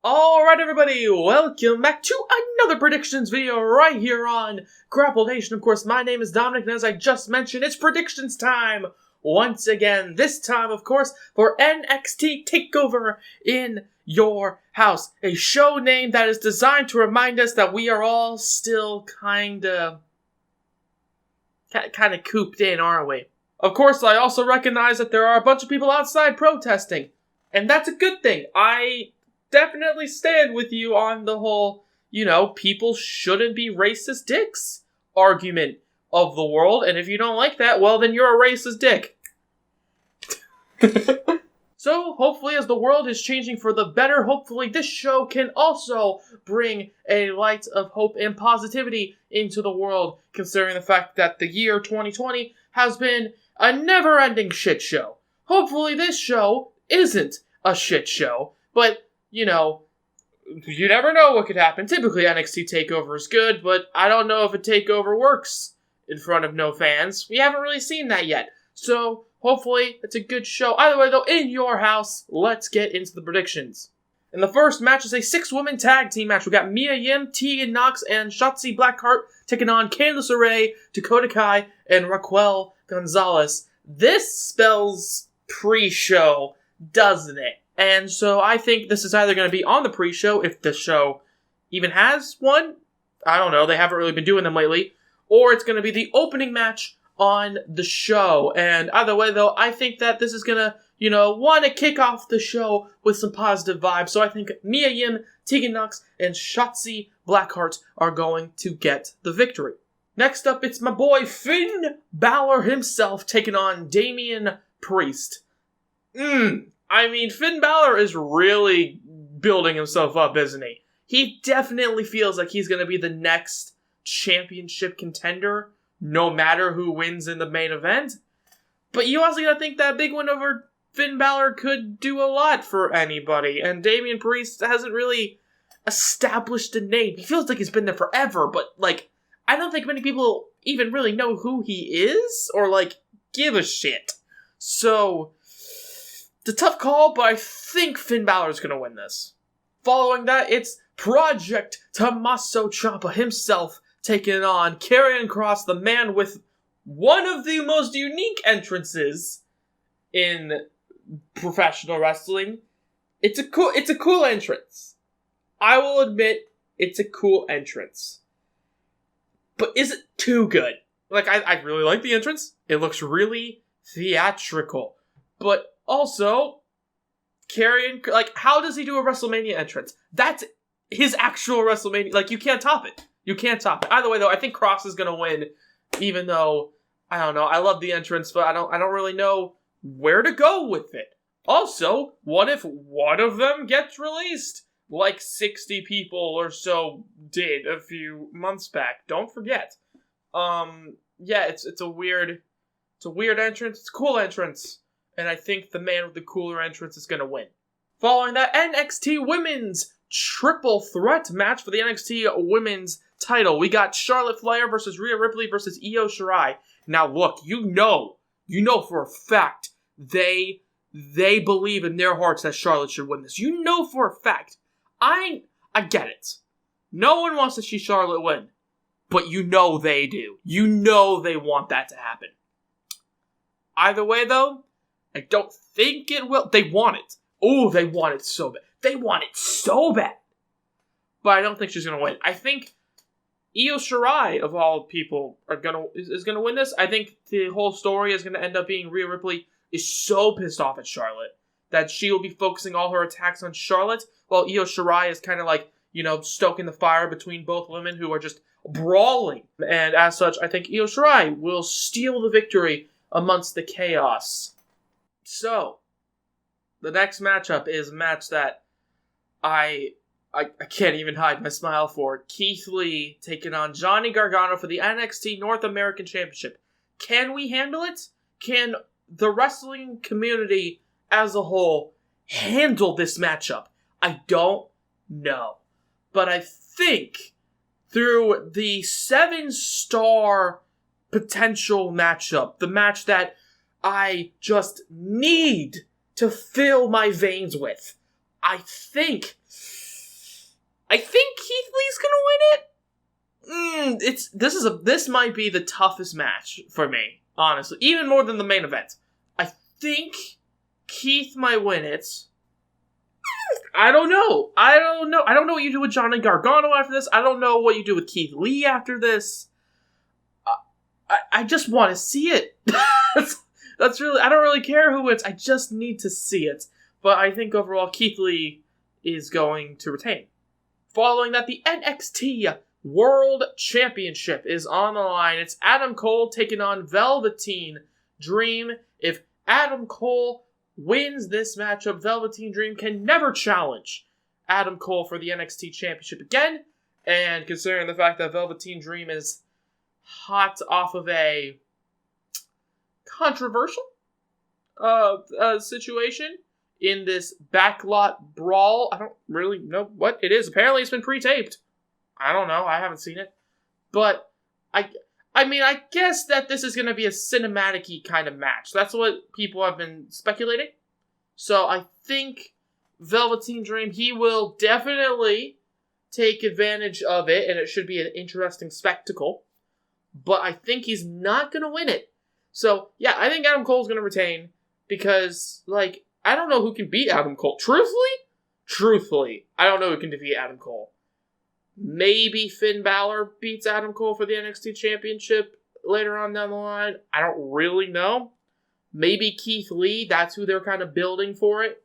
Alright everybody, welcome back to another predictions video right here on GrappleNation. Of course, my name is Dominic, and as I just mentioned, it's predictions time once again. This time, of course, for NXT TakeOver in your house. A show name that is designed to remind us that we are all still kinda cooped in, aren't we? Of course, I also recognize that there are a bunch of people outside protesting, and that's a good thing. I definitely stand with you on the whole, people shouldn't be racist dicks argument of the world, and if you don't like that, well, then you're a racist dick. So, hopefully, as the world is changing for the better, hopefully this show can also bring a light of hope and positivity into the world, considering the fact that the year 2020 has been a never-ending shit show. Hopefully this show isn't a shit show, but you never know what could happen. Typically, NXT TakeOver is good, but I don't know if a takeover works in front of no fans. We haven't really seen that yet. So, hopefully, it's a good show. Either way, though, in your house, let's get into the predictions. And the first match is a 6-woman tag team match. We got Mia Yim, Tegan Nox, and SHOTZI Blackheart taking on Candice LeRae, Dakota Kai, and Raquel Gonzalez. This spells pre-show, doesn't it? And so I think this is either going to be on the pre-show, if the show even has one. I don't know, they haven't really been doing them lately. Or it's going to be the opening match on the show. And either way, though, I think that this is going to, want to kick off the show with some positive vibes. So I think Mia Yim, Tegan Nox, and SHOTZI Blackheart are going to get the victory. Next up, it's my boy Finn Balor himself taking on Damian Priest. Finn Balor is really building himself up, isn't he? He definitely feels like he's going to be the next championship contender, no matter who wins in the main event. But you also got to think that big win over Finn Balor could do a lot for anybody, and Damian Priest hasn't really established a name. He feels like he's been there forever, but, I don't think many people even really know who he is, or, give a shit. So, it's a tough call, but I think Finn Balor is going to win this. Following that, it's Project TOMMASO Ciampa himself taking on Karrion Kross, the man with one of the most unique entrances in professional wrestling. It's a cool entrance. I will admit, it's a cool entrance. But is it too good? I really like the entrance. It looks really theatrical. But also, Karrion, how does he do a WrestleMania entrance? That's his actual WrestleMania. You can't top it. You can't top it. Either way, though, I think Kross is going to win, even though, I don't know, I love the entrance, but I don't really know where to go with it. Also, what if one of them gets released? 60 people or so did a few months back. Don't forget. It's a weird entrance. It's a cool entrance. And I think the man with the cooler entrance is going to win. Following that, NXT Women's Triple Threat match for the NXT Women's title. We got Charlotte Flair versus Rhea Ripley versus Io Shirai. Now look, you know for a fact they believe in their hearts that Charlotte should win this. You know for a fact. I get it. No one wants to see Charlotte win. But they do. They want that to happen. Either way, though, I don't think it will. They want it. Oh, they want it so bad. They want it so bad. But I don't think she's going to win. I think Io Shirai, of all people, is going to win this. I think the whole story is going to end up being Rhea Ripley is so pissed off at Charlotte that she will be focusing all her attacks on Charlotte, while Io Shirai is kind of stoking the fire between both women who are just brawling. And as such, I think Io Shirai will steal the victory amongst the chaos. So, the next matchup is a match that I can't even hide my smile for. Keith Lee taking on Johnny Gargano for the NXT North American Championship. Can we handle it? Can the wrestling community as a whole handle this matchup? I don't know. But I think through the 7-star potential matchup, the match that I just need to fill my veins with, I think I think Keith Lee's gonna win it. This might be the toughest match for me, honestly, even more than the main event. I think Keith might win it. I don't know. I don't know what you do with Johnny Gargano after this. I don't know what you do with Keith Lee after this. I just want to see it. That's really, I don't really care who wins. I just need to see it. But I think overall Keith Lee is going to retain. Following that, the NXT World Championship is on the line. It's Adam Cole taking on Velveteen Dream. If Adam Cole wins this matchup, Velveteen Dream can never challenge Adam Cole for the NXT Championship again. And considering the fact that Velveteen Dream is hot off of a controversial situation in this backlot brawl, I don't really know what it is. Apparently it's been pre-taped. I don't know. I haven't seen it. But I mean, I guess that this is going to be a cinematic-y kind of match. That's what people have been speculating. So I think Velveteen Dream, he will definitely take advantage of it, and it should be an interesting spectacle. But I think he's not going to win it. So, yeah, I think Adam Cole's going to retain because, like, I don't know who can beat Adam Cole. Truthfully, I don't know who can defeat Adam Cole. Maybe Finn Balor beats Adam Cole for the NXT Championship later on down the line. I don't really know. Maybe Keith Lee, that's who they're kind of building for it.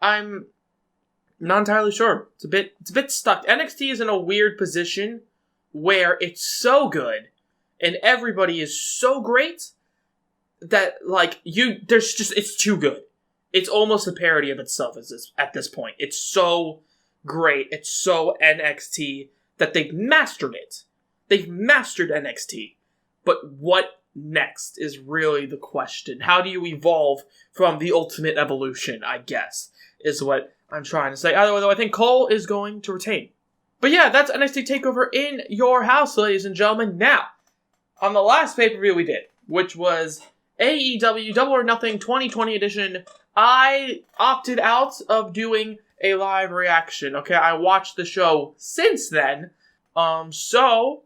I'm not entirely sure. It's a bit stuck. NXT is in a weird position where it's so good and everybody is so great that, like, it's too good. It's almost a parody of itself at this point. It's so great. It's so NXT that they've mastered it. They've mastered NXT. But what next is really the question. How do you evolve from the ultimate evolution, I guess, is what I'm trying to say. Either way, though, I think Cole is going to retain. But yeah, that's NXT TakeOver in your house, ladies and gentlemen. Now, on the last pay-per-view we did, which was AEW Double or Nothing 2020 edition, I opted out of doing a live reaction. Okay, I watched the show since then. So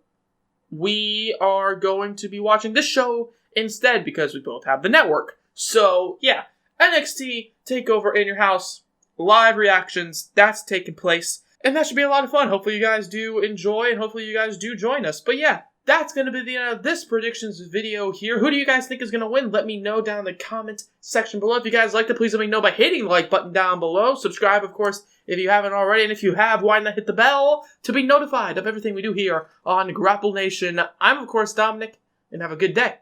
we are going to be watching this show instead because we both have the network. So yeah, NXT TakeOver in your house, live reactions, that's taking place. And that should be a lot of fun. Hopefully you guys do enjoy and hopefully you guys do join us. But yeah, that's going to be the end of this predictions video here. Who do you guys think is going to win? Let me know down in the comment section below. If you guys liked it, please let me know by hitting the like button down below. Subscribe, of course, if you haven't already. And if you have, why not hit the bell to be notified of everything we do here on GrappleNation. I'm, of course, Dominic, and have a good day.